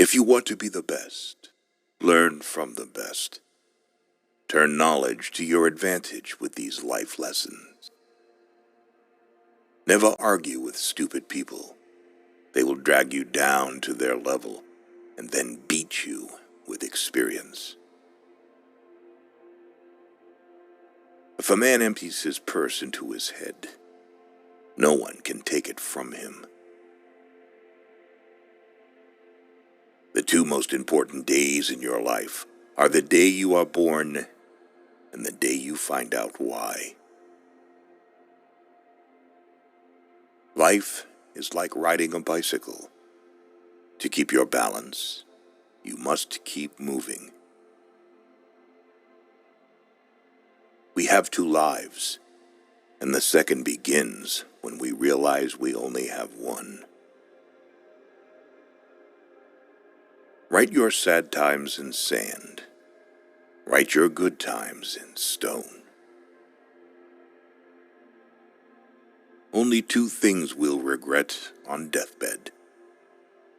If you want to be the best, learn from the best. Turn knowledge to your advantage with these life lessons. Never argue with stupid people. They will drag you down to their level and then beat you with experience. If a man empties his purse into his head, no one can take it from him. The two most important days in your life are the day you are born and the day you find out why. Life is like riding a bicycle. To keep your balance, you must keep moving. We have two lives, and the second begins when we realize we only have one. Write your sad times in sand. Write your good times in stone. Only two things we'll regret on deathbed: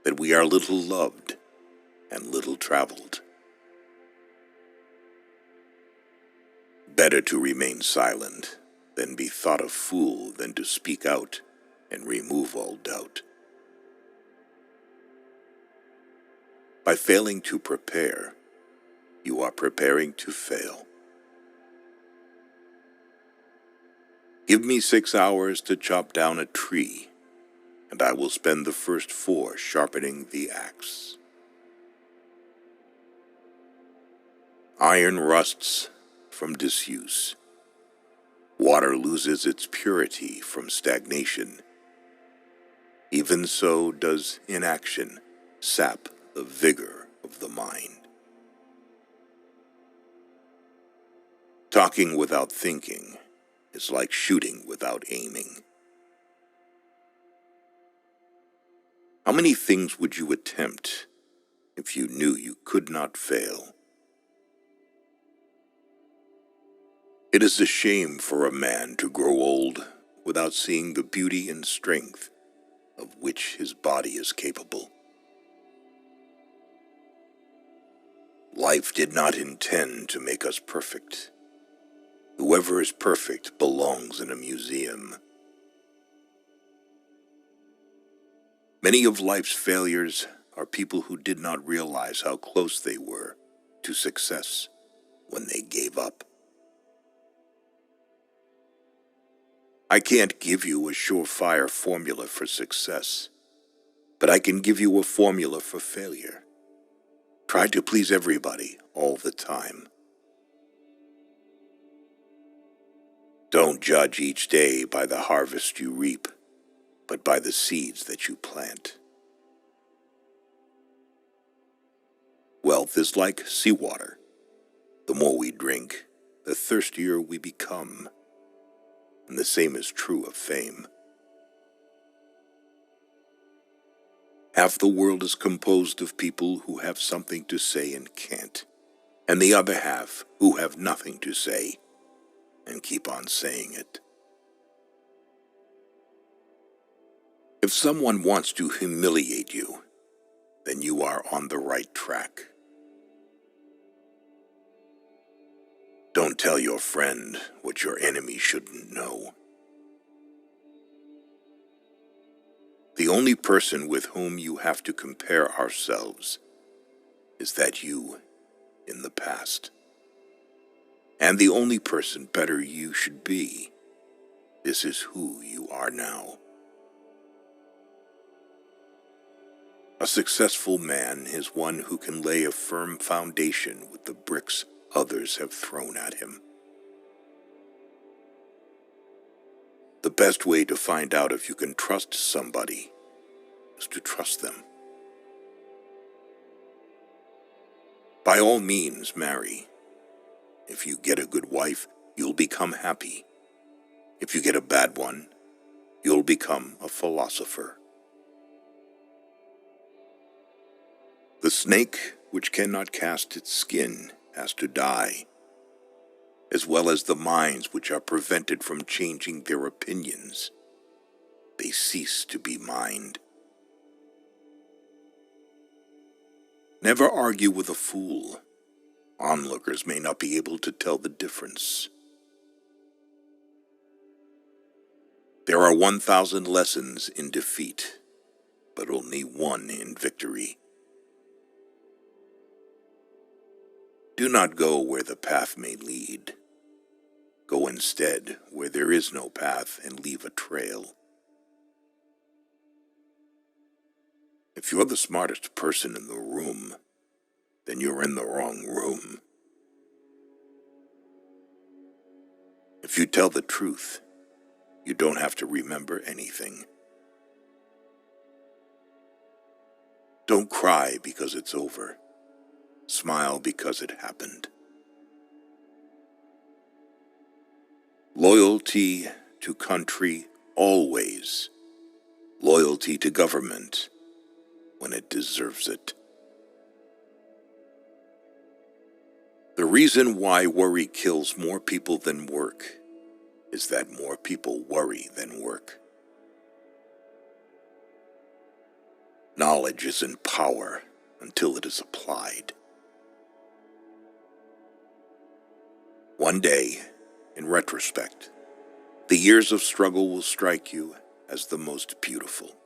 that we are little loved and little traveled. Better to remain silent than be thought a fool than to speak out and remove all doubt. By failing to prepare, you are preparing to fail. Give me 6 hours to chop down a tree, and I will spend the first 4 sharpening the axe. Iron rusts from disuse. Water loses its purity from stagnation. Even so does inaction sap the vigor of the mind. Talking without thinking is like shooting without aiming. How many things would you attempt if you knew you could not fail? It is a shame for a man to grow old without seeing the beauty and strength of which his body is capable. Life did not intend to make us perfect. Whoever is perfect belongs in a museum. Many of life's failures are people who did not realize how close they were to success when they gave up. I can't give you a surefire formula for success, but I can give you a formula for failure. Try to please everybody all the time. Don't judge each day by the harvest you reap, but by the seeds that you plant. Wealth is like seawater. The more we drink, the thirstier we become. And the same is true of fame. Half the world is composed of people who have something to say and can't, and the other half who have nothing to say and keep on saying it. If someone wants to humiliate you, then you are on the right track. Don't tell your friend what your enemy shouldn't know. The only person with whom you have to compare ourselves is that you in the past. And the only person better you should be. This is who you are now. A successful man is one who can lay a firm foundation with the bricks others have thrown at him. The best way to find out if you can trust somebody is to trust them. By all means, marry. If you get a good wife, you'll become happy. If you get a bad one, you'll become a philosopher. The snake which cannot cast its skin has to die, as well as the minds which are prevented from changing their opinions. They cease to be mind. Never argue with a fool. Onlookers may not be able to tell the difference. There are 1,000 lessons in defeat, but only one in victory. Do not go where the path may lead. Go instead where there is no path and leave a trail. If you're the smartest person in the room, then you're in the wrong room. If you tell the truth, you don't have to remember anything. Don't cry because it's over. Smile because it happened. Loyalty to country always. Loyalty to government when it deserves it. The reason why worry kills more people than work is that more people worry than work. Knowledge isn't power until it is applied. One day, in retrospect, the years of struggle will strike you as the most beautiful.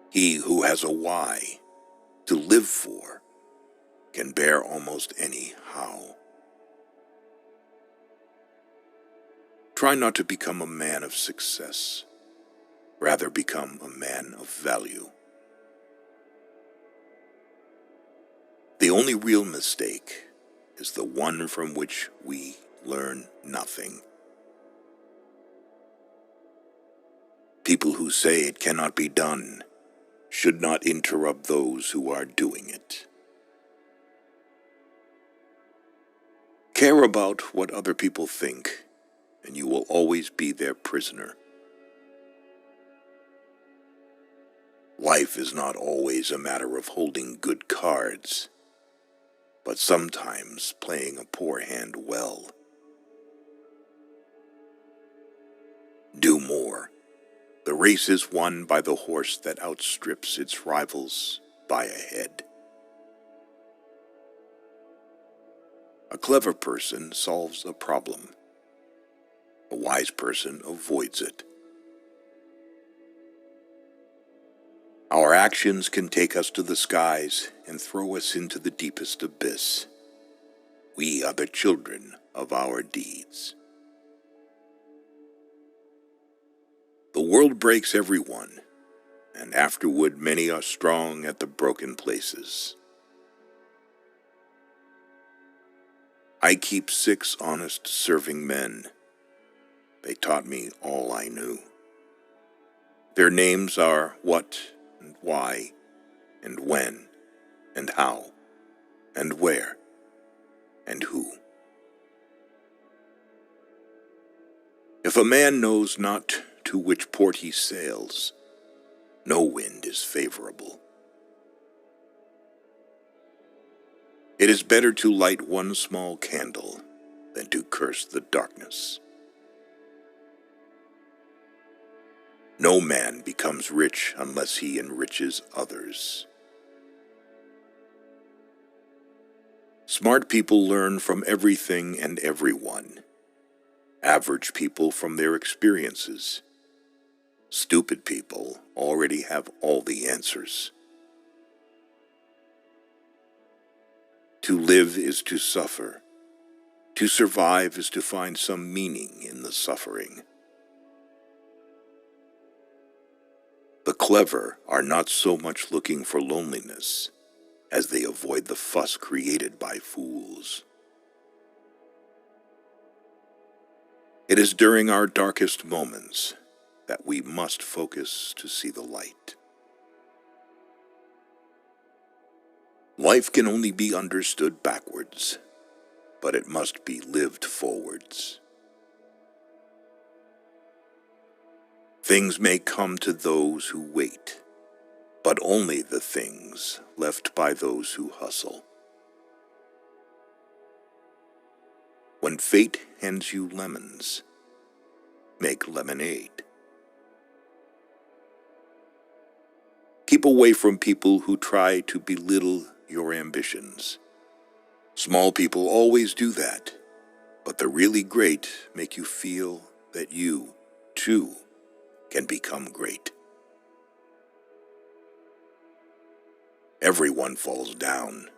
He who has a why to live for can bear almost any how. Try not to become a man of success. Rather become a man of value. The only real mistake is the one from which we learn nothing. People who say it cannot be done should not interrupt those who are doing it. Care about what other people think, and you will always be their prisoner. Life is not always a matter of holding good cards, but sometimes playing a poor hand well. Do more. The race is won by the horse that outstrips its rivals by a head. A clever person solves a problem. A wise person avoids it. Our actions can take us to the skies and throw us into the deepest abyss. We are the children of our deeds. The world breaks everyone, and afterward many are strong at the broken places. I keep 6 honest serving men. They taught me all I knew. Their names are what and why and when and how and where and who. If a man knows not to which port he sails, no wind is favorable. It is better to light one small candle than to curse the darkness. No man becomes rich unless he enriches others. Smart people learn from everything and everyone. Average people from their experiences. Stupid people already have all the answers. To live is to suffer. To survive is to find some meaning in the suffering. The clever are not so much looking for loneliness as they avoid the fuss created by fools. It is during our darkest moments that we must focus to see the light. Life can only be understood backwards, but it must be lived forwards. Things may come to those who wait, but only the things left by those who hustle. When fate hands you lemons, make lemonade. Keep away from people who try to belittle your ambitions. Small people always do that, but the really great make you feel that you, too, can become great. Everyone falls down.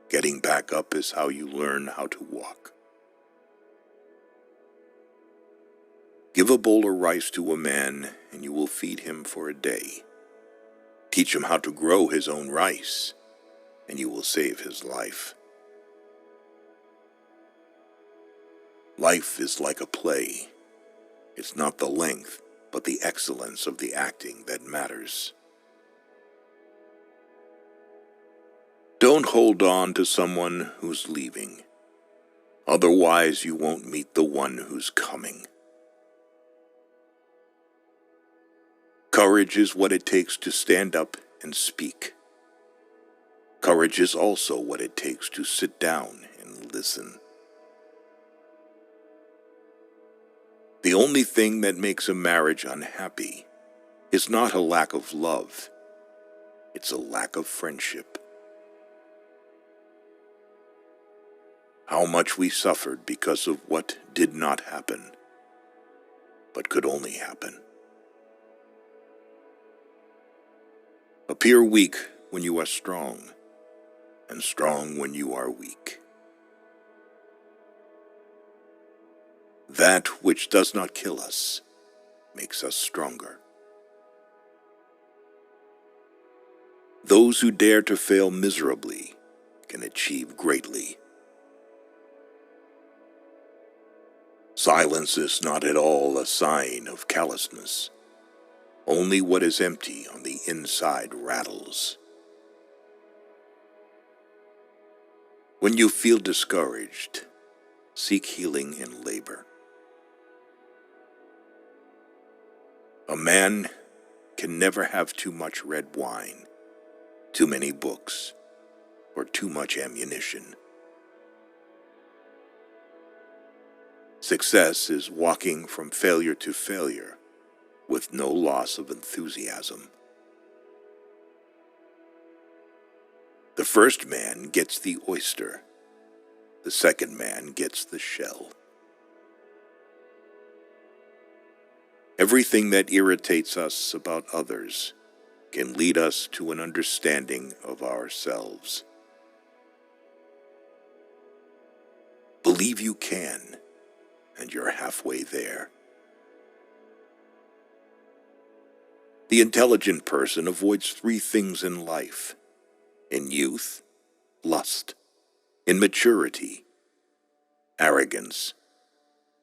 Getting back up is how you learn how to walk. Give a bowl of rice to a man, and you will feed him for a day. Teach him how to grow his own rice, and you will save his life. Life is like a play. It's not the length, but the excellence of the acting that matters. Don't hold on to someone who's leaving. Otherwise, you won't meet the one who's coming. Courage is what it takes to stand up and speak. Courage is also what it takes to sit down and listen. The only thing that makes a marriage unhappy is not a lack of love. It's a lack of friendship. How much we suffered because of what did not happen, but could only happen. Appear weak when you are strong, and strong when you are weak. That which does not kill us makes us stronger. Those who dare to fail miserably can achieve greatly. Silence is not at all a sign of callousness. Only what is empty on the inside rattles. When you feel discouraged, seek healing in labor. A man can never have too much red wine, too many books, or too much ammunition. Success is walking from failure to failure with no loss of enthusiasm. The first man gets the oyster. The second man gets the shell. Everything that irritates us about others can lead us to an understanding of ourselves. Believe you can, and you're halfway there. The intelligent person avoids 3 things in life: in youth, lust; in maturity, arrogance;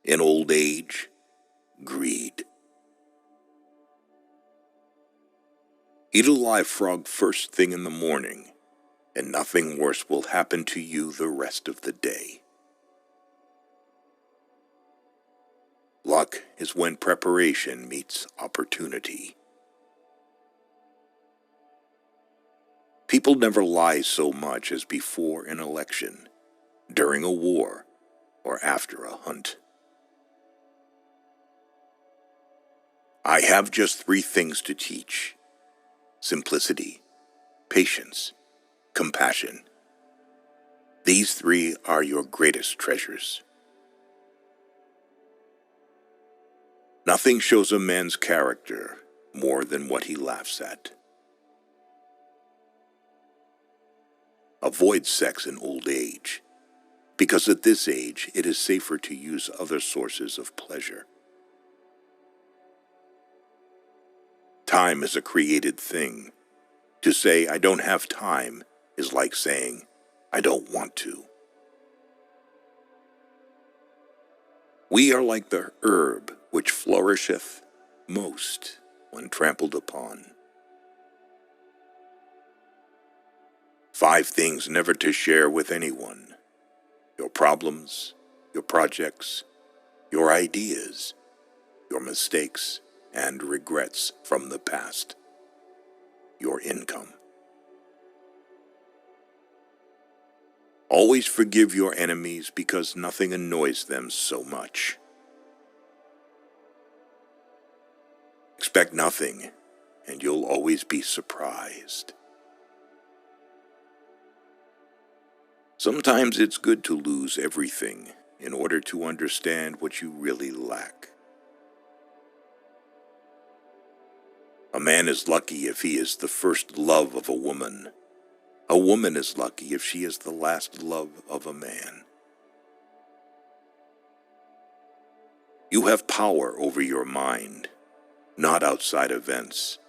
in old age, greed. Eat a live frog first thing in the morning, and nothing worse will happen to you the rest of the day. Luck is when preparation meets opportunity. People never lie so much as before an election, during a war, or after a hunt. I have just 3 things to teach: simplicity, patience, compassion. These 3 are your greatest treasures. Nothing shows a man's character more than what he laughs at. Avoid sex in old age, because at this age it is safer to use other sources of pleasure. Time is a created thing. To say, I don't have time, is like saying, I don't want to. We are like the herb which flourisheth most when trampled upon. 5 things never to share with anyone: your problems, your projects, your ideas, your mistakes and regrets from the past, your income. Always forgive your enemies, because nothing annoys them so much. Expect nothing, and you'll always be surprised. Sometimes it's good to lose everything in order to understand what you really lack. A man is lucky if he is the first love of a woman. A woman is lucky if she is the last love of a man. You have power over your mind, not outside events.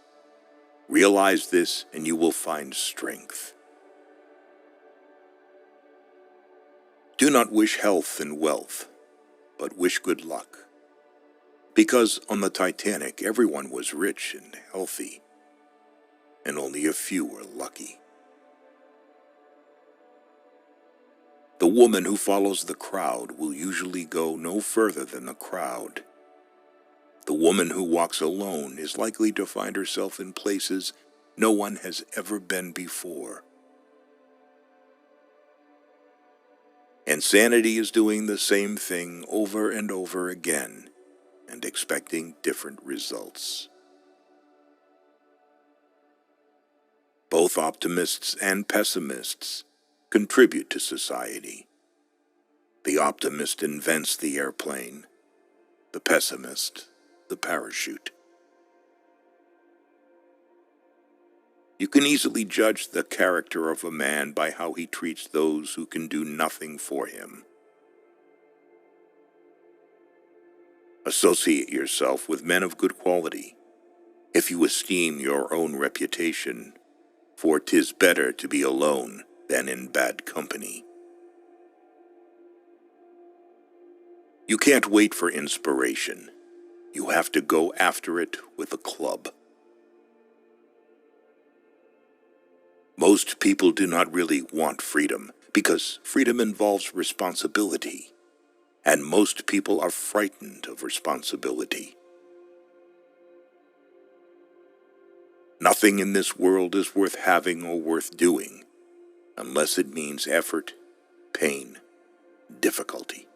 Realize this and you will find strength. Do not wish health and wealth, but wish good luck. Because on the Titanic, everyone was rich and healthy, and only a few were lucky. The woman who follows the crowd will usually go no further than the crowd. The woman who walks alone is likely to find herself in places no one has ever been before. Insanity is doing the same thing over and over again and expecting different results. Both optimists and pessimists contribute to society. The optimist invents the airplane, the pessimist, the parachute. You can easily judge the character of a man by how he treats those who can do nothing for him. Associate yourself with men of good quality, if you esteem your own reputation, for 'tis better to be alone than in bad company. You can't wait for inspiration. You have to go after it with a club. Most people do not really want freedom, because freedom involves responsibility, and most people are frightened of responsibility. Nothing in this world is worth having or worth doing, unless it means effort, pain, difficulty.